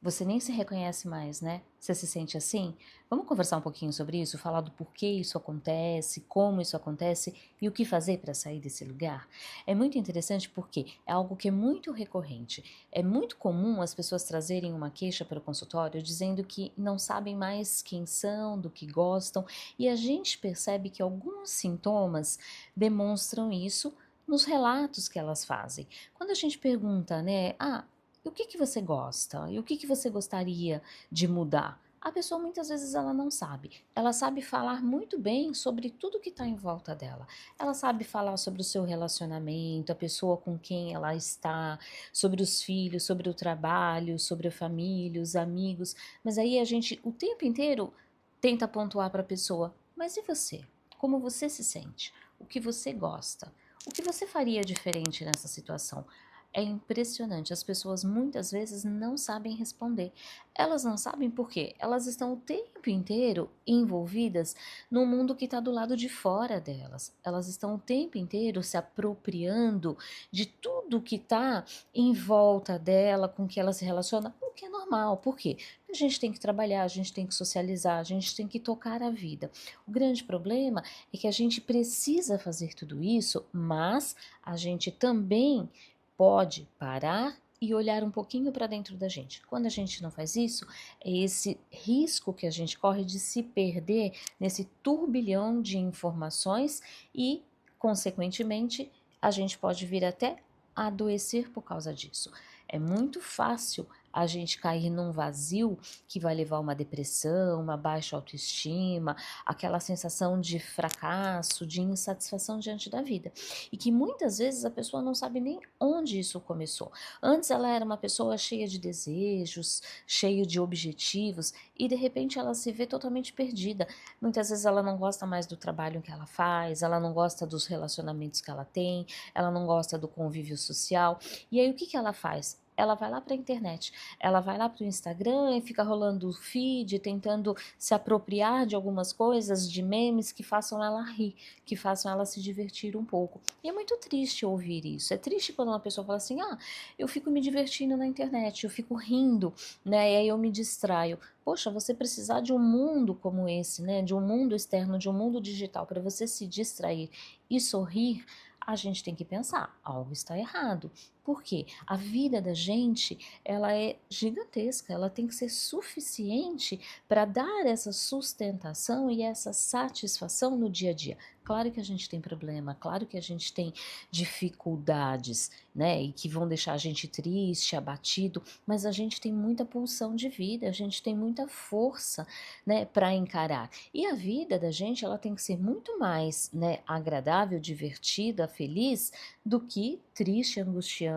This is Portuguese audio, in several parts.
Você nem se reconhece mais, né? Você se sente assim? Vamos conversar um pouquinho sobre isso, falar do porquê isso acontece, como isso acontece e o que fazer para sair desse lugar? É muito interessante porque é algo que é muito recorrente. É muito comum as pessoas trazerem uma queixa para o consultório dizendo que não sabem mais quem são, do que gostam, e a gente percebe que alguns sintomas demonstram isso nos relatos que elas fazem. Quando a gente pergunta, né, e o que que você gosta? E o que que você gostaria de mudar? A pessoa muitas vezes ela não sabe. Ela sabe falar muito bem sobre tudo que está em volta dela. Ela sabe falar sobre o seu relacionamento, a pessoa com quem ela está, sobre os filhos, sobre o trabalho, sobre a família, os amigos. Mas aí a gente o tempo inteiro tenta pontuar para a pessoa. Mas e você? Como você se sente? O que você gosta? O que você faria diferente nessa situação? É impressionante, as pessoas muitas vezes não sabem responder. Elas não sabem por quê? Elas estão o tempo inteiro envolvidas num mundo que está do lado de fora delas. Elas estão o tempo inteiro se apropriando de tudo que está em volta dela, com que ela se relaciona, o que é normal. Por quê? A gente tem que trabalhar, a gente tem que socializar, a gente tem que tocar a vida. O grande problema é que a gente precisa fazer tudo isso, mas a gente também pode parar e olhar um pouquinho para dentro da gente. Quando a gente não faz isso, é esse risco que a gente corre de se perder nesse turbilhão de informações e, consequentemente, a gente pode vir até a adoecer por causa disso. É muito fácil a gente cair num vazio que vai levar a uma depressão, uma baixa autoestima, aquela sensação de fracasso, de insatisfação diante da vida. E que muitas vezes a pessoa não sabe nem onde isso começou. Antes ela era uma pessoa cheia de desejos, cheia de objetivos, e de repente ela se vê totalmente perdida. Muitas vezes ela não gosta mais do trabalho que ela faz, ela não gosta dos relacionamentos que ela tem, ela não gosta do convívio social. E aí o que que ela faz? Ela vai lá para a internet, ela vai lá para o Instagram e fica rolando o feed, tentando se apropriar de algumas coisas, de memes que façam ela rir, que façam ela se divertir um pouco. E é muito triste ouvir isso. É triste quando uma pessoa fala assim: eu fico me divertindo na internet, eu fico rindo, né? E aí eu me distraio. Poxa, você precisar de um mundo como esse, né? De um mundo externo, de um mundo digital, para você se distrair e sorrir, a gente tem que pensar, algo está errado. Por quê? A vida da gente, ela é gigantesca, ela tem que ser suficiente para dar essa sustentação e essa satisfação no dia a dia. Claro que a gente tem problema, claro que a gente tem dificuldades, né? E que vão deixar a gente triste, abatido, mas a gente tem muita pulsão de vida, a gente tem muita força, né, para encarar. E a vida da gente, ela tem que ser muito mais, né, agradável, divertida, feliz, do que triste, angustiante.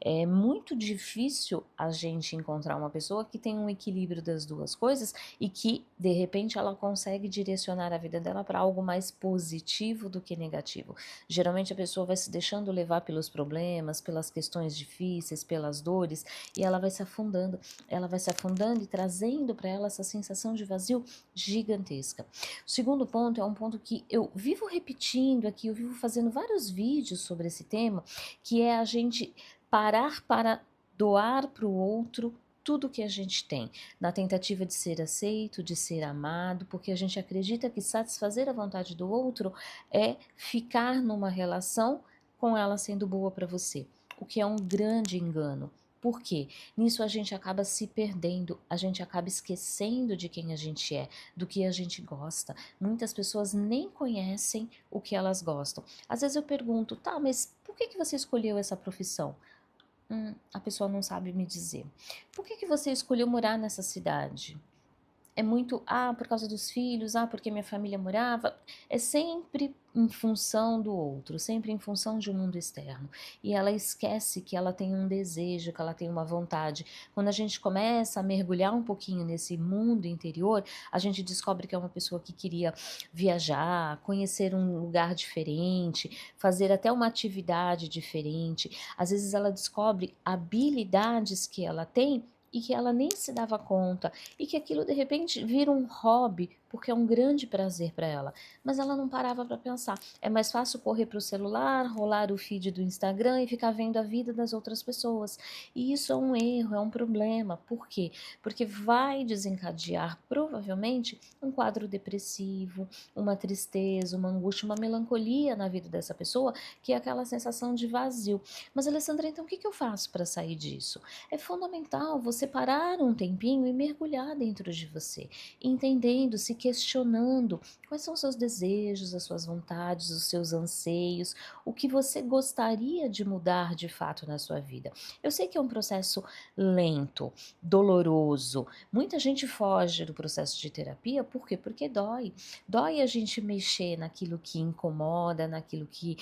É muito difícil a gente encontrar uma pessoa que tem um equilíbrio das duas coisas e que, de repente, ela consegue direcionar a vida dela para algo mais positivo do que negativo. Geralmente a pessoa vai se deixando levar pelos problemas, pelas questões difíceis, pelas dores, e ela vai se afundando e trazendo para ela essa sensação de vazio gigantesca. O segundo ponto é um ponto que eu vivo repetindo aqui, eu vivo fazendo vários vídeos sobre esse tema, que é a gente parar para doar para o outro tudo que a gente tem, na tentativa de ser aceito, de ser amado, porque a gente acredita que satisfazer a vontade do outro é ficar numa relação com ela sendo boa para você, o que é um grande engano. Por quê? Nisso a gente acaba se perdendo, a gente acaba esquecendo de quem a gente é, do que a gente gosta. Muitas pessoas nem conhecem o que elas gostam. Às vezes eu pergunto, tá, mas por que que você escolheu essa profissão? A pessoa não sabe me dizer. Por que que você escolheu morar nessa cidade? É muito, por causa dos filhos, porque minha família morava. É sempre em função do outro, sempre em função de um mundo externo. E ela esquece que ela tem um desejo, que ela tem uma vontade. Quando a gente começa a mergulhar um pouquinho nesse mundo interior, a gente descobre que é uma pessoa que queria viajar, conhecer um lugar diferente, fazer até uma atividade diferente. Às vezes ela descobre habilidades que ela tem e que ela nem se dava conta, e que aquilo de repente vira um hobby porque é um grande prazer para ela. Mas ela não parava para pensar. É mais fácil correr para o celular, rolar o feed do Instagram e ficar vendo a vida das outras pessoas. E isso é um erro, é um problema. Por quê? Porque vai desencadear provavelmente um quadro depressivo, uma tristeza, uma angústia, uma melancolia na vida dessa pessoa, que é aquela sensação de vazio. Mas, Alessandra, então o que eu faço para sair disso? É fundamental você parar um tempinho e mergulhar dentro de você, entendendo, se questionando quais são os seus desejos, as suas vontades, os seus anseios, o que você gostaria de mudar de fato na sua vida. Eu sei que é um processo lento, doloroso. Muita gente foge do processo de terapia, por quê? Porque dói. Dói a gente mexer naquilo que incomoda, naquilo que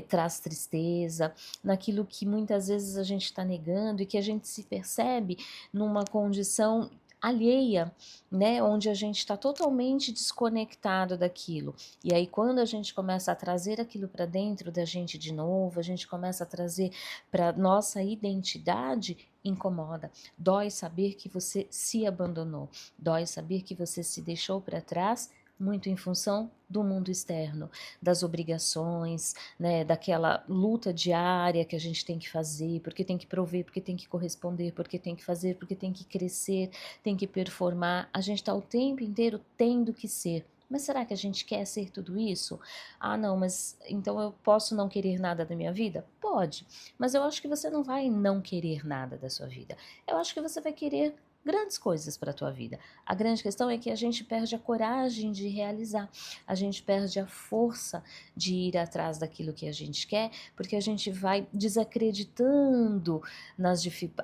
traz tristeza, naquilo que muitas vezes a gente está negando e que a gente se percebe numa condição alheia, né, onde a gente está totalmente desconectado daquilo. E aí quando a gente começa a trazer aquilo para dentro da gente de novo, a gente começa a trazer para nossa identidade, incomoda. Dói saber que você se abandonou, dói saber que você se deixou para trás, muito em função do mundo externo, das obrigações, né, daquela luta diária que a gente tem que fazer, porque tem que prover, porque tem que corresponder, porque tem que fazer, porque tem que crescer, tem que performar. A gente está o tempo inteiro tendo que ser. Mas será que a gente quer ser tudo isso? Ah, não, mas então eu posso não querer nada da minha vida? Pode, mas eu acho que você não vai não querer nada da sua vida. Eu acho que você vai querer grandes coisas para a tua vida. A grande questão é que a gente perde a coragem de realizar, a gente perde a força de ir atrás daquilo que a gente quer, porque a gente vai desacreditando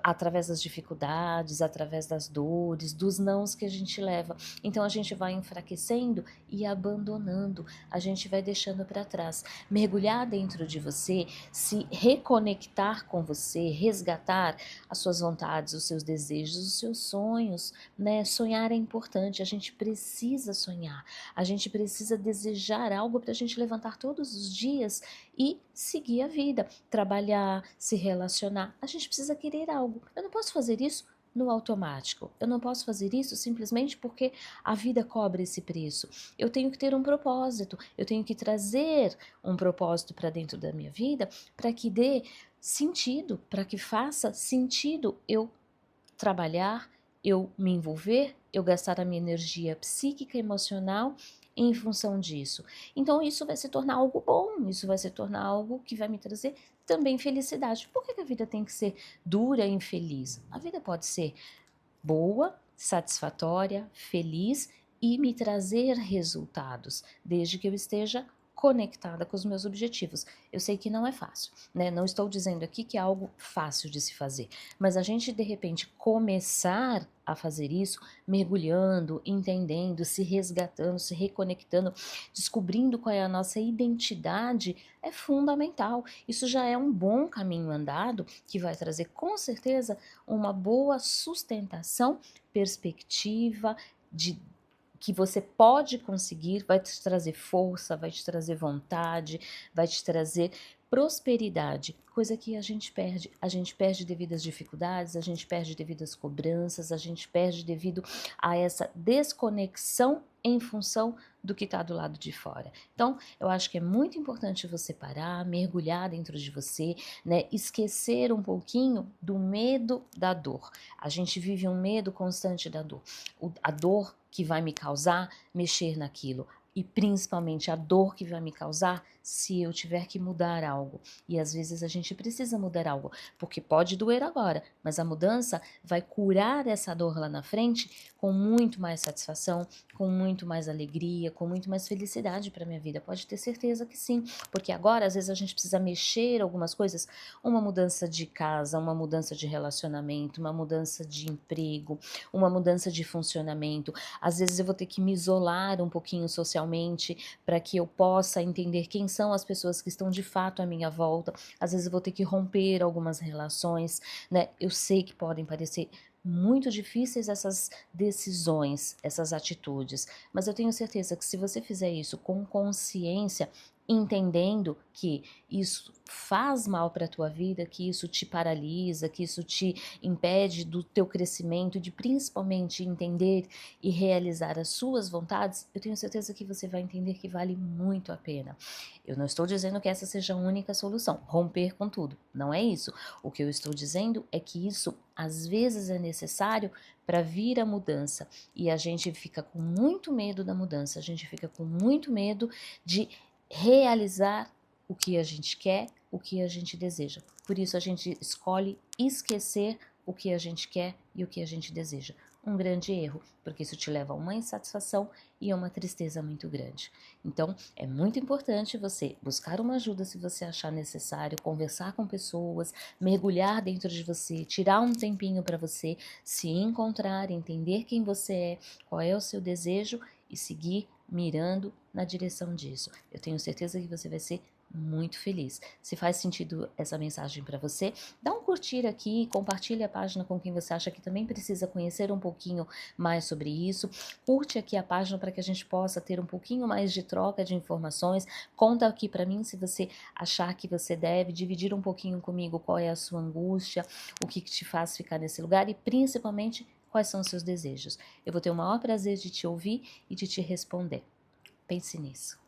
através das dificuldades, através das dores, dos nãos que a gente leva. Então a gente vai enfraquecendo e abandonando, a gente vai deixando para trás. Mergulhar dentro de você, se reconectar com você, resgatar as suas vontades, os seus desejos, os seus sonhos, né? Sonhar é importante, a gente precisa sonhar, a gente precisa desejar algo para a gente levantar todos os dias e seguir a vida, trabalhar, se relacionar. A gente precisa querer algo. Eu não posso fazer isso no automático. Eu não posso fazer isso simplesmente porque a vida cobra esse preço. Eu tenho que ter um propósito, eu tenho que trazer um propósito para dentro da minha vida para que dê sentido, para que faça sentido eu trabalhar, eu me envolver, eu gastar a minha energia psíquica e emocional em função disso. Então isso vai se tornar algo bom, isso vai se tornar algo que vai me trazer também felicidade. Por que a vida tem que ser dura e infeliz? A vida pode ser boa, satisfatória, feliz e me trazer resultados, desde que eu esteja conectada com os meus objetivos. Eu sei que não é fácil, né? Não estou dizendo aqui que é algo fácil de se fazer, mas a gente de repente começar a fazer isso, mergulhando, entendendo, se resgatando, se reconectando, descobrindo qual é a nossa identidade, é fundamental. Isso já é um bom caminho andado que vai trazer com certeza uma boa sustentação, perspectiva de que você pode conseguir, vai te trazer força, vai te trazer vontade, vai te trazer prosperidade, coisa que a gente perde. A gente perde devido às dificuldades, a gente perde devido às cobranças, a gente perde devido a essa desconexão em função do que está do lado de fora. Então, eu acho que é muito importante você parar, mergulhar dentro de você, né? Esquecer um pouquinho do medo da dor. A gente vive um medo constante da dor. A dor que vai me causar mexer naquilo. E principalmente a dor que vai me causar se eu tiver que mudar algo. E às vezes a gente precisa mudar algo, porque pode doer agora, mas a mudança vai curar essa dor lá na frente com muito mais satisfação, com muito mais alegria, com muito mais felicidade para minha vida. Pode ter certeza que sim, porque agora às vezes a gente precisa mexer algumas coisas, uma mudança de casa, uma mudança de relacionamento, uma mudança de emprego, uma mudança de funcionamento. Às vezes eu vou ter que me isolar um pouquinho socialmente para que eu possa entender quem são as pessoas que estão de fato à minha volta. Às vezes eu vou ter que romper algumas relações, né? Eu sei que podem parecer muito difíceis essas decisões, essas atitudes, mas eu tenho certeza que se você fizer isso com consciência, entendendo que isso faz mal para a tua vida, que isso te paralisa, que isso te impede do teu crescimento, de principalmente entender e realizar as suas vontades, eu tenho certeza que você vai entender que vale muito a pena. Eu não estou dizendo que essa seja a única solução, romper com tudo, não é isso. O que eu estou dizendo é que isso às vezes é necessário para vir a mudança e a gente fica com muito medo da mudança, a gente fica com muito medo de realizar o que a gente quer, o que a gente deseja. Por isso a gente escolhe esquecer o que a gente quer e o que a gente deseja. Um grande erro, porque isso te leva a uma insatisfação e a uma tristeza muito grande. Então, é muito importante você buscar uma ajuda se você achar necessário, conversar com pessoas, mergulhar dentro de você, tirar um tempinho para você se encontrar, entender quem você é, qual é o seu desejo e seguir mirando na direção disso. Eu tenho certeza que você vai ser muito feliz. Se faz sentido essa mensagem para você, dá um curtir aqui, compartilhe a página com quem você acha que também precisa conhecer um pouquinho mais sobre isso. Curte aqui a página para que a gente possa ter um pouquinho mais de troca de informações. Conta aqui para mim se você achar que você deve dividir um pouquinho comigo qual é a sua angústia, o que te faz ficar nesse lugar e principalmente quais são os seus desejos. Eu vou ter o maior prazer de te ouvir e de te responder. Pense nisso.